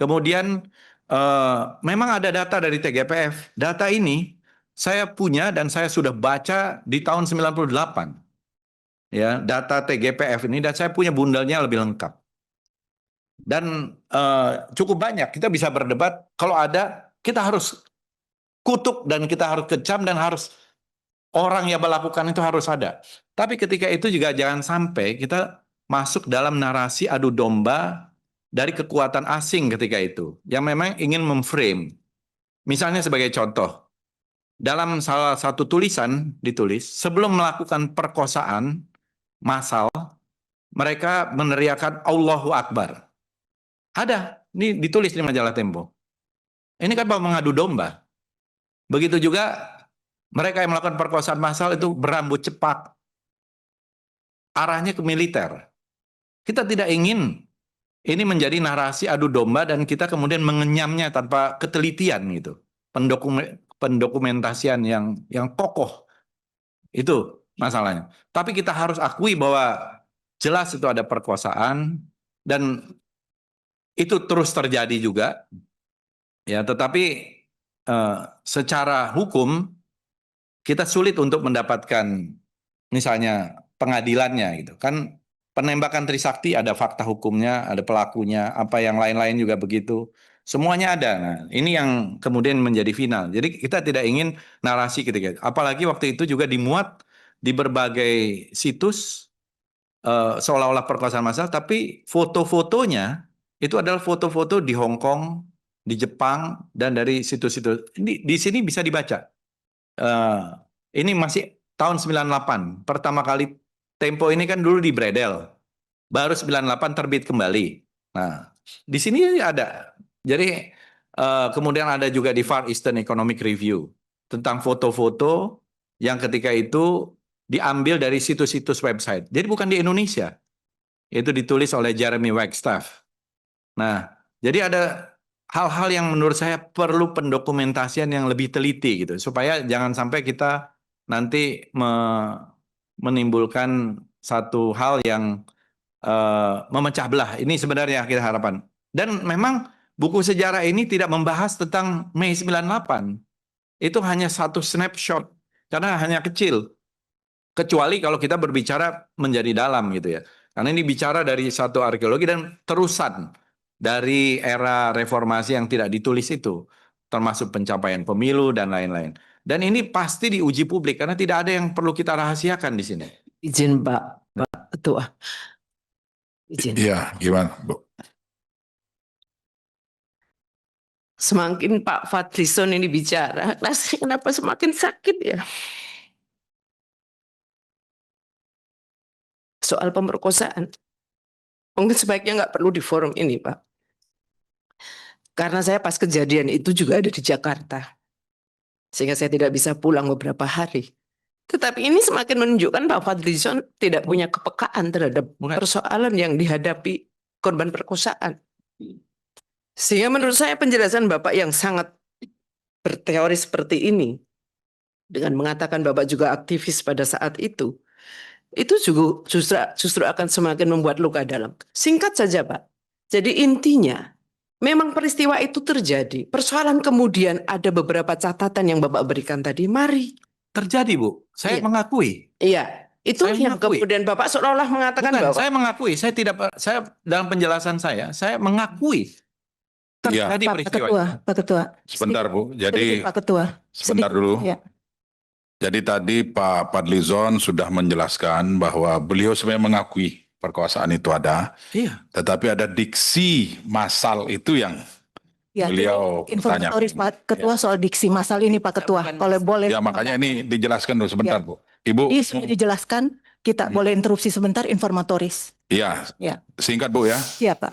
Kemudian memang ada data dari TGPF. Data ini saya punya dan saya sudah baca di tahun 98. Ya, data TGPF ini dan saya punya bundelnya lebih lengkap. Dan cukup banyak kita bisa berdebat. Kalau ada kita harus kutuk dan kita harus kecam dan harus orang yang melakukan itu harus ada. Tapi ketika itu juga jangan sampai kita masuk dalam narasi adu domba dari kekuatan asing ketika itu yang memang ingin memframe. Misalnya sebagai contoh, dalam salah satu tulisan ditulis sebelum melakukan perkosaan massal mereka meneriakan Allahu Akbar. Ada, ini ditulis di majalah Tempo. Ini kan mengadu domba. Begitu juga mereka yang melakukan perkosaan massal itu berambut cepat. Arahnya ke militer. Kita tidak ingin ini menjadi narasi adu domba dan kita kemudian mengenyamnya tanpa ketelitian gitu. Pendokumentasian yang kokoh. Itu masalahnya. Tapi kita harus akui bahwa jelas itu ada perkosaan dan itu terus terjadi juga. Ya, tetapi secara hukum kita sulit untuk mendapatkan misalnya pengadilannya gitu. Kan penembakan Trisakti ada fakta hukumnya, ada pelakunya, apa yang lain-lain juga begitu. Semuanya ada. Nah, ini yang kemudian menjadi final. Jadi kita tidak ingin narasi ketika apalagi waktu itu juga dimuat di berbagai situs seolah-olah perkosaan massal, tapi foto-fotonya itu adalah foto-foto di Hong Kong, di Jepang, dan dari situs-situs. Di sini bisa dibaca. Ini masih tahun 98. Pertama kali Tempo ini kan dulu di Bredel. Baru 98 terbit kembali. Nah, di sini ada. Jadi kemudian ada juga di Far Eastern Economic Review tentang foto-foto yang ketika itu diambil dari situs-situs website. Jadi bukan di Indonesia. Itu ditulis oleh Jeremy Wagstaff. Nah, jadi ada hal-hal yang menurut saya perlu pendokumentasian yang lebih teliti gitu. Supaya jangan sampai kita nanti menimbulkan satu hal yang memecah belah. Ini sebenarnya kita harapan. Dan memang buku sejarah ini tidak membahas tentang Mei 98. Itu hanya satu snapshot. Karena hanya kecil. Kecuali kalau kita berbicara menjadi dalam gitu ya. Karena ini bicara dari satu arkeologi dan terusan dari era reformasi yang tidak ditulis itu. Termasuk pencapaian pemilu dan lain-lain. Dan ini pasti diuji publik karena tidak ada yang perlu kita rahasiakan di sini. Izin Pak Ketua. Izin. Iya, gimana Bu? Semakin Pak Fadlizon ini bicara, rasanya kenapa semakin sakit ya? Soal pemerkosaan. Mungkin sebaiknya nggak perlu di forum ini, Pak. Karena saya pas kejadian itu juga ada di Jakarta. Sehingga saya tidak bisa pulang beberapa hari. Tetapi ini semakin menunjukkan Pak Fadlizon tidak punya kepekaan terhadap persoalan yang dihadapi korban perkosaan. Sehingga menurut saya penjelasan Bapak yang sangat berteori seperti ini, dengan mengatakan Bapak juga aktivis pada saat itu juga justru akan semakin membuat luka dalam. Singkat saja Pak. Jadi intinya, memang peristiwa itu terjadi. Persoalan kemudian ada beberapa catatan yang Bapak berikan tadi. Mari. Terjadi Bu, saya Iya. mengakui. Iya, itu Saya yang mengakui. kemudian Bapak seolah-olah mengatakan Bukan, bahwa saya mengakui. Saya dalam penjelasan saya mengakui terjadi Pak peristiwa. Ketua, Pak Ketua. Sebentar Bu, Sedikit, jadi Pak Ketua. sebentar Sedikit, dulu. ya. Jadi tadi Pak Fadlizon sudah menjelaskan bahwa beliau sebenarnya mengakui perkosaan itu ada, Iya. tetapi ada diksi massal itu yang Ya, beliau informatoris tanyakan. Pak Ketua soal diksi masal ini Pak Ketua. Bukan. Kalau boleh. Ya makanya ini dijelaskan dulu sebentar Ya. Bu. Ibu, Ini sudah dijelaskan, kita boleh interupsi sebentar informatoris. ya Ya, singkat Bu ya. siap Pak.